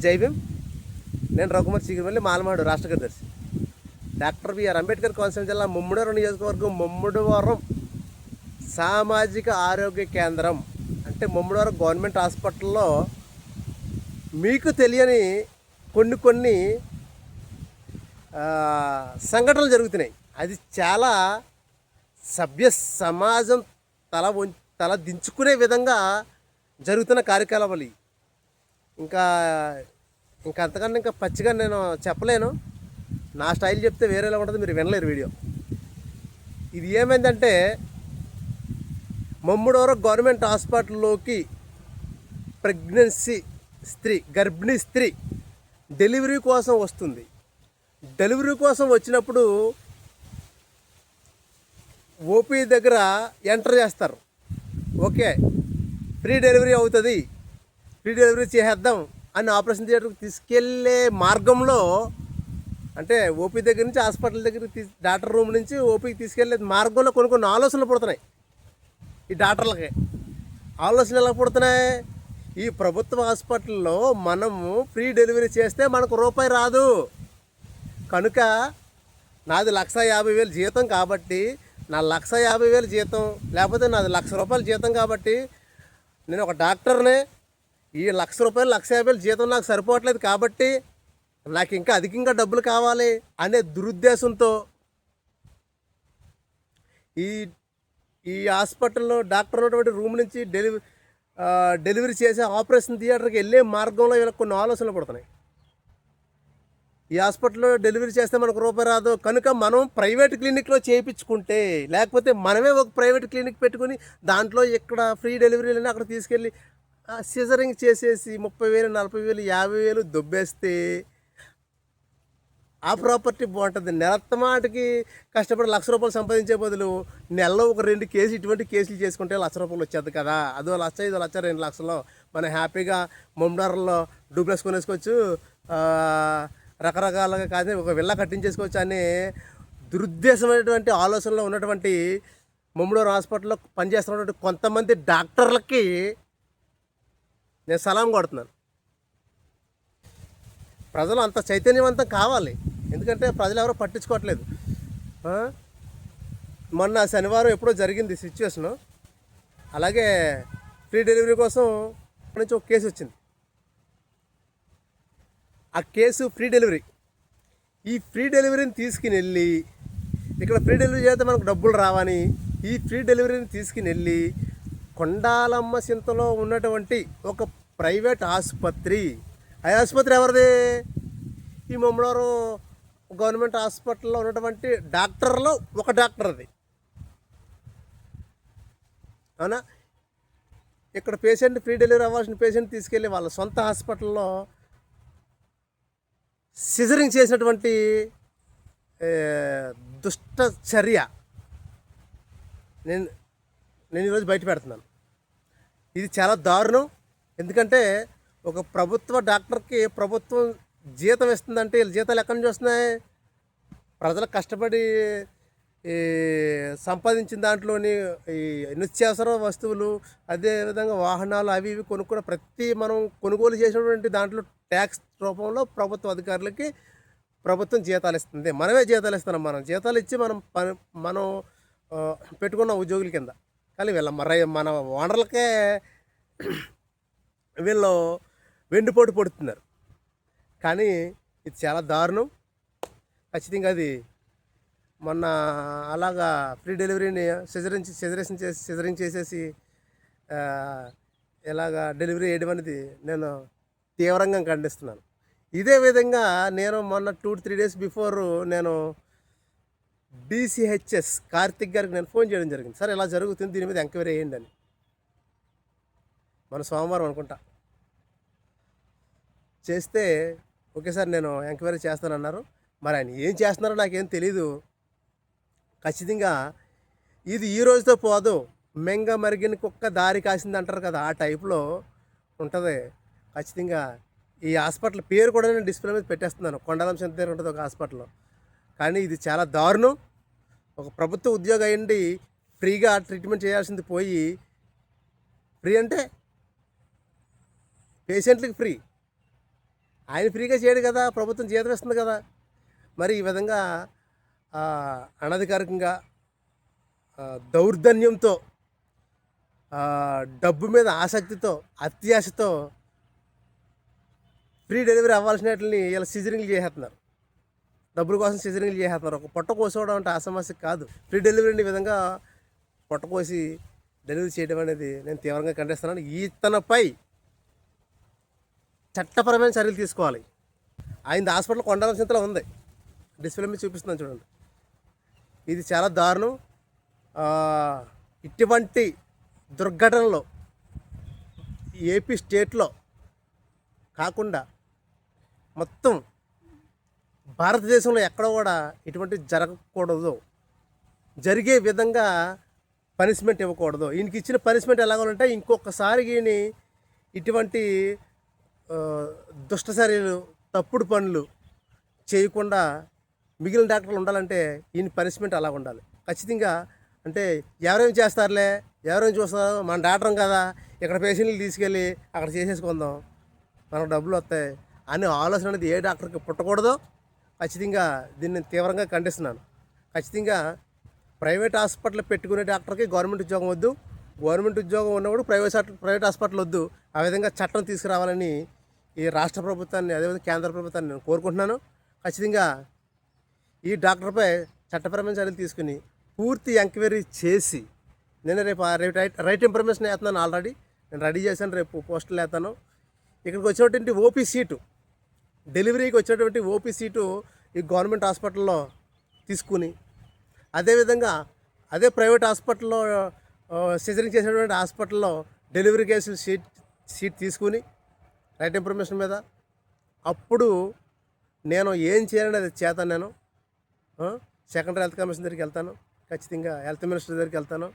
జై భీమ్. నేను రఘుమతి చీకరమల్లి, మాలమాడు రాష్ట్ర కార్యదర్శి. డాక్టర్ బిఆర్ అంబేద్కర్ కోనసీమ జిల్లా ముమ్మడివరం నియోజకవర్గం ముమ్మడివరం సామాజిక ఆరోగ్య కేంద్రం అంటే ముమ్మడివరం గవర్నమెంట్ హాస్పిటల్లో మీకు తెలియని కొన్ని సంఘటనలు జరుగుతున్నాయి. అది చాలా సభ్య సమాజం తల దించుకునే విధంగా జరుగుతున్న కార్యకలాపాలు. ఇంకా అంతకన్నా ఇంకా పచ్చిగా నేను చెప్పలేను. నా స్టైల్ చెప్తే వేరేలా ఉంటుంది, మీరు వినలేరు వీడియో. ఇది ఏమైందంటే ముమ్మడివరం గవర్నమెంట్ హాస్పిటల్లోకి గర్భిణీ స్త్రీ డెలివరీ కోసం వస్తుంది. డెలివరీ కోసం వచ్చినప్పుడు ఓపీ దగ్గర ఎంటర్ చేస్తారు. ఓకే, ఫ్రీ డెలివరీ అవుతుంది, ఫ్రీ డెలివరీ చేసేద్దాం అని ఆపరేషన్ థియేటర్కి తీసుకెళ్లే మార్గంలో, అంటే ఓపీ దగ్గర నుంచి హాస్పిటల్ దగ్గరికి డాక్టర్ రూమ్ నుంచి ఓపీకి తీసుకెళ్లే మార్గంలో కొన్ని ఆలోచనలు పుడుతున్నాయి. ఈ డాక్టర్లకి ఆలోచనలు ఎలా పుడుతున్నాయి? ఈ ప్రభుత్వ హాస్పిటల్లో మనము ఫ్రీ డెలివరీ చేస్తే మనకు రూపాయి రాదు కనుక, నాది 1,50,000 జీతం కాబట్టి, నా 1,50,000 జీతం లేకపోతే నాది ₹1,00,000 జీతం కాబట్టి, నేను ఒక డాక్టర్నే, ఈ ₹1,00,000 1,50,000 జీతం నాకు సరిపోవట్లేదు కాబట్టి నాకు ఇంకా అధికంగా డబ్బులు కావాలి అనే దురుద్దేశంతో ఈ హాస్పిటల్లో డాక్టర్ ఉన్నటువంటి రూమ్ నుంచి డెలివరీ చేసే ఆపరేషన్ థియేటర్కి వెళ్ళే మార్గంలో వీళ్ళకి కొన్ని ఆలోచనలు పడుతున్నాయి. ఈ హాస్పిటల్లో డెలివరీ చేస్తే మనకు రూపాయి రాదు కనుక మనం ప్రైవేట్ క్లినిక్లో చేయించుకుంటే, లేకపోతే మనమే ఒక ప్రైవేట్ క్లినిక్ పెట్టుకుని దాంట్లో ఇక్కడ ఫ్రీ డెలివరీలని అక్కడ తీసుకెళ్ళి సిజరింగ్ చేసేసి 30,000 40,000 50,000 దొబ్బేస్తే ఆ ప్రాపర్టీ బాగుంటుంది. నెలత్తమాటికి కష్టపడి ₹1,00,000 సంపాదించే బదులు నెలలో ఒక 2 కేసులు ఇటువంటి కేసులు చేసుకుంటే ₹1,00,000 వచ్చేది కదా. అదో 1,00,000 ఇదో 1,00,000 2 లక్షలు మనం హ్యాపీగా ముమ్మడివరంలో డూప్లెక్స్ కొనేసుకోవచ్చు, రకరకాలుగా కాదు ఒక విల్లా కట్టించేసుకోవచ్చు అనే దురుద్దేశమైనటువంటి ఆలోచనలో ఉన్నటువంటి ముమ్మడివరం హాస్పిటల్లో పనిచేస్తున్నటువంటి కొంతమంది డాక్టర్లకి నేను సలాం కొడుతున్నాను. ప్రజలు అంత చైతన్యవంతం కావాలి, ఎందుకంటే ప్రజలు ఎవరో పట్టించుకోవట్లేదు. మొన్న శనివారం ఎప్పుడో జరిగింది సిచ్యువేషను. అలాగే ఫ్రీ డెలివరీ కోసం నుంచి ఒక కేసు వచ్చింది. ఆ కేసు ఫ్రీ డెలివరీ. ఈ ఫ్రీ డెలివరీని తీసుకుని వెళ్ళి ఇక్కడ ఫ్రీ డెలివరీ చేస్తే మనకు డబ్బులు రావని ఈ ఫ్రీ డెలివరీని తీసుకుని వెళ్ళి కొండాలమ్మ సింతలో ఉన్నటువంటి ఒక ప్రైవేట్ ఆసుపత్రి, ఆ ఆసుపత్రి ఎవరిది? ఈ ముమ్మడివరం గవర్నమెంట్ హాస్పిటల్లో ఉన్నటువంటి డాక్టర్లో ఒక డాక్టర్ది. అవునా? ఇక్కడ పేషెంట్ ఫ్రీ డెలివరీ అవ్వాల్సిన పేషెంట్ తీసుకెళ్ళి వాళ్ళ సొంత హాస్పిటల్లో సిజరింగ్ చేసినటువంటి దుష్ట చర్య నేను ఈరోజు బయట పెడుతున్నాను. ఇది చాలా దారుణం. ఎందుకంటే ఒక ప్రభుత్వ డాక్టర్కి ప్రభుత్వం జీతం ఇస్తుందంటే వీళ్ళ జీతాలు ఎక్కడి నుంచి వస్తున్నాయి? ప్రజలు కష్టపడి సంపాదించిన దాంట్లోని ఈ నిత్యావసర వస్తువులు, అదేవిధంగా వాహనాలు అవి ఇవి కొనుక్కున్న ప్రతి మనం కొనుగోలు చేసినటువంటి దాంట్లో ట్యాక్స్ రూపంలో ప్రభుత్వ అధికారులకి ప్రభుత్వం జీతాలు ఇస్తుంది. మనమే జీతాలు ఇస్తున్నాం. మనం జీతాలు ఇచ్చి మనం పెట్టుకున్న ఉద్యోగుల కింద. కానీ మన ఓనర్లకే వీళ్ళు వెండిపోటు పడుతున్నారు. కానీ ఇది చాలా దారుణం. ఖచ్చితంగా అది మొన్న అలాగా ఫ్రీ డెలివరీని సిజరింగ్ చేసేసి ఇలాగా డెలివరీ చేయడం అనేది నేను తీవ్రంగా ఖండిస్తున్నాను. ఇదే విధంగా నేను మొన్న 2-3 డేస్ బిఫోర్ నేను DCHS కార్తిక్ గారికి నేను ఫోన్ చేయడం జరిగింది. సార్ ఇలా జరుగుతుంది, దీని మీద ఎంక్వైరీ వేయండి అని. మన సోమవారం అనుకుంటా చేస్తే, ఓకే సార్ నేను ఎంక్వైరీ చేస్తానన్నారు. మరి ఆయన ఏం చేస్తున్నారో నాకేం తెలీదు. ఖచ్చితంగా ఇది ఈ రోజుతో పోదు, మెంగ మరిగిన కుక్క దారి కాసింది అంటారు కదా, ఆ టైప్లో ఉంటుంది. ఖచ్చితంగా ఈ హాస్పిటల్ పేరు కూడా నేను డిస్ప్లే మీద పెట్టేస్తున్నాను. కొండాలం సింత దగ్గర ఉంటుంది ఒక హాస్పిటల్. కానీ ఇది చాలా దారుణం. ఒక ప్రభుత్వ ఉద్యోగం అయ్యండి ఫ్రీగా ట్రీట్మెంట్ చేయాల్సింది పోయి, ఫ్రీ అంటే పేషెంట్లకి ఫ్రీ, ఆయన ఫ్రీగా చేయడు కదా, ప్రభుత్వం జీతం ఇస్తుంది కదా. మరి ఈ విధంగా అనధికారికంగా దౌర్జన్యంతో, డబ్బు మీద ఆసక్తితో, అత్యాశతో ఫ్రీ డెలివరీ అవ్వాల్సిన వాటిని ఇలా సిజరింగ్లు చేసేస్తున్నారు. డబ్బుల కోసం సిజరింగ్లు చేసేస్తున్నారు. ఒక పొట్ట కోసుకోవడం అంటే ఆ సమస్య కాదు. ఫ్రీ డెలివరీని ఈ విధంగా పొట్ట కోసి డెలివరీ చేయడం అనేది నేను తీవ్రంగా ఖండిస్తున్నాను. ఇతనిపై చట్టపరమైన చర్యలు తీసుకోవాలి. ఆయన హాస్పిటల్ కొండాల్సింతలో ఉంది, డిస్ప్లే మీద చూపిస్తున్నాను చూడండి. ఇది చాలా దారుణం. ఇటువంటి దుర్ఘటనలో ఏపీ స్టేట్లో కాకుండా మొత్తం భారతదేశంలో ఎక్కడ కూడా ఇటువంటి జరగకూడదు. జరిగే విధంగా పనిష్మెంట్ ఇవ్వకూడదు. ఈయనకి ఇచ్చిన పనిష్మెంట్ ఎలాగోనంటే ఇంకొకసారి ఈయన ఇటువంటి దుష్ట చర్యలు, తప్పుడు పనులు చేయకుండా మిగిలిన డాక్టర్లు ఉండాలంటే ఈయన పనిష్మెంట్ అలా ఉండాలి ఖచ్చితంగా. అంటే ఎవరేం చేస్తారులే, ఎవరేం చూస్తారు, మన డాక్టరం కదా, ఇక్కడ పేషెంట్లు తీసుకెళ్ళి అక్కడ చేసేసుకుందాం, మనకు డబ్బులు వస్తాయి అనే ఆలోచన అనేది ఏ డాక్టర్కి పుట్టకూడదో ఖచ్చితంగా దీన్ని తీవ్రంగా ఖండిస్తున్నాను. ఖచ్చితంగా ప్రైవేట్ హాస్పిటల్ పెట్టుకునే డాక్టర్కి గవర్నమెంట్ ఉద్యోగం వద్దు, గవర్నమెంట్ ఉద్యోగం ఉన్నప్పుడు ప్రైవేట్ హాస్పిటల్ వద్దు. ఆ విధంగా చట్టం తీసుకురావాలని ఈ రాష్ట్ర ప్రభుత్వాన్ని, అదేవిధంగా కేంద్ర ప్రభుత్వాన్ని నేను కోరుకుంటున్నాను. ఖచ్చితంగా ఈ డాక్టర్పై చట్టపరమైన చర్యలు తీసుకుని పూర్తి ఎంక్వైరీ చేసి, నేను రేపు రైట్ ఇన్ఫర్మేషన్ వేస్తున్నాను. ఆల్రెడీ నేను రెడీ చేశాను, రేపు పోస్టులు వేస్తాను. ఇక్కడికి వచ్చినటువంటి ఓపీ సీటు, డెలివరీకి వచ్చినటువంటి ఓపీ సీటు ఈ గవర్నమెంట్ హాస్పిటల్లో తీసుకుని, అదేవిధంగా అదే ప్రైవేట్ హాస్పిటల్లో సిజరింగ్ చేసేటువంటి హాస్పిటల్లో డెలివరీ కేసులు సీట్ తీసుకుని రైట్ ఇన్ఫర్మేషన్ మీద అప్పుడు నేను ఏం చేయాలని అది చేతాను. నేను సెకండరీ హెల్త్ కమిషన్ దగ్గరికి వెళ్తాను, ఖచ్చితంగా హెల్త్ మినిస్టర్ దగ్గరికి వెళ్తాను.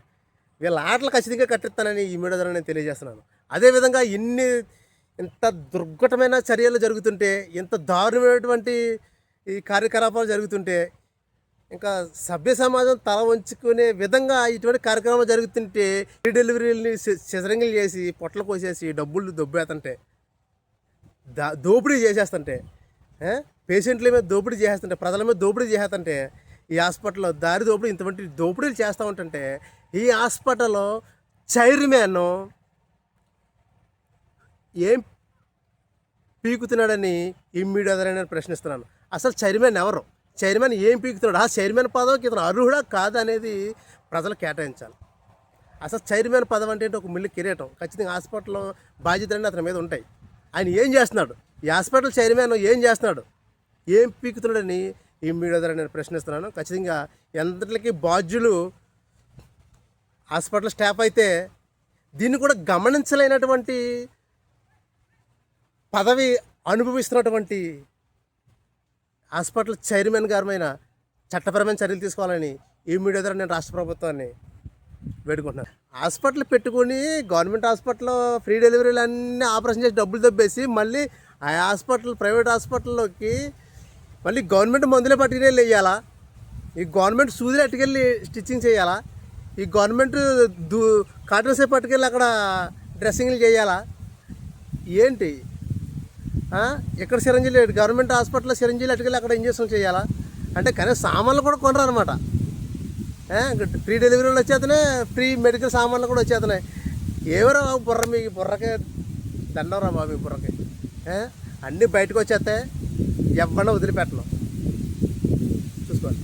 వీళ్ళ ఆటలు ఖచ్చితంగా కట్టిస్తానని ఈ మీడియా ద్వారా నేను తెలియజేస్తున్నాను. అదేవిధంగా ఇంత దుర్ఘటమైన చర్యలు జరుగుతుంటే, ఇంత దారుణమైనటువంటి ఈ కార్యకలాపాలు జరుగుతుంటే, ఇంకా సభ్య సమాజం తల వంచుకునే విధంగా ఇటువంటి కార్యక్రమాలు జరుగుతుంటే, ఈ డెలివరీలని సిజరింగ్లు చేసి పొట్టలు కోసేసి డబ్బులు దొబ్బేస్తుంటే, దోపిడీ చేసేస్తుంటే, పేషెంట్ల మీద దోపిడీ చేసేస్తుంటే, ప్రజల మీద దోపిడీ చేసేస్తుంటే, ఈ హాస్పిటల్లో దారి దోపిడీ ఇంతవంటి దోపిడీలు చేస్తూ ఉంటుంటే, ఈ హాస్పిటల్లో చైర్మన్ ఏం పీకుతున్నాడని ఈ మీడియా ద్వారా నేను ప్రశ్నిస్తున్నాను. అసలు చైర్మన్ ఎవరు, చైర్మన్ ఏం పీకుతున్నాడు, ఆ చైర్మన్ పదవికి ఇతను అర్హుడా కాదా అనేది ప్రజలు కేటాయించాలి. అసలు చైర్మన్ పదవి అంటే ఒక మిల్లు కిరీటం, ఖచ్చితంగా హాస్పిటల్లో బాధ్యతలన్నీ అతని మీద ఉంటాయి. ఆయన ఏం చేస్తున్నాడు, ఈ హాస్పిటల్ చైర్మన్ ఏం చేస్తున్నాడు, ఏం పీకుతున్నాడని ఈ మీడియా ద్వారా నేను ప్రశ్నిస్తున్నాను. ఖచ్చితంగా ఎంతటికి బాధ్యులు హాస్పిటల్ స్టాఫ్ అయితే దీన్ని కూడా గమనించలేనటువంటి పదవి అనుభవిస్తున్నటువంటి హాస్పిటల్ చైర్మన్ గారమైన చట్టపరమైన చర్యలు తీసుకోవాలని ఈ మీడియా ద్వారా నేను రాష్ట్ర ప్రభుత్వాన్ని వేడుకుంటున్నాను. హాస్పిటల్ పెట్టుకుని గవర్నమెంట్ హాస్పిటల్లో ఫ్రీ డెలివరీలు అన్నీ ఆపరేషన్ చేసి డబ్బులు దబ్బేసి మళ్ళీ ఆ హాస్పిటల్ ప్రైవేట్ హాస్పిటల్లోకి మళ్ళీ గవర్నమెంట్ మందులే పట్టుకెళ్ళి వేయాలా, ఈ గవర్నమెంట్ సూదులు అట్టుకెళ్ళి స్టిచ్చింగ్ చేయాలా, ఈ గవర్నమెంట్ కాటన్సే పట్టుకెళ్ళి అక్కడ డ్రెస్సింగ్లు చేయాలా, ఏంటి ఇక్కడ సిరంజీలు గవర్నమెంట్ హాస్పిటల్లో సిరంజీలు అట్టుకెళ్ళి అక్కడ ఇంజక్షన్ చేయాలా అంటే కనీసం సామాన్లు కూడా కొనరు అనమాట. ఫ్రీ డెలివరీలు వచ్చేతనే ఫ్రీ మెడికల్ సామాన్లు కూడా వచ్చేతనే. ఏవరా బాబు బుర్ర, మీకు బుర్రకే దండవరా బాబు, మీ బుర్రకి అన్నీ బయటకు వచ్చేస్తాయి, ఎవరిని వదిలిపెట్టను, చూసుకోండి.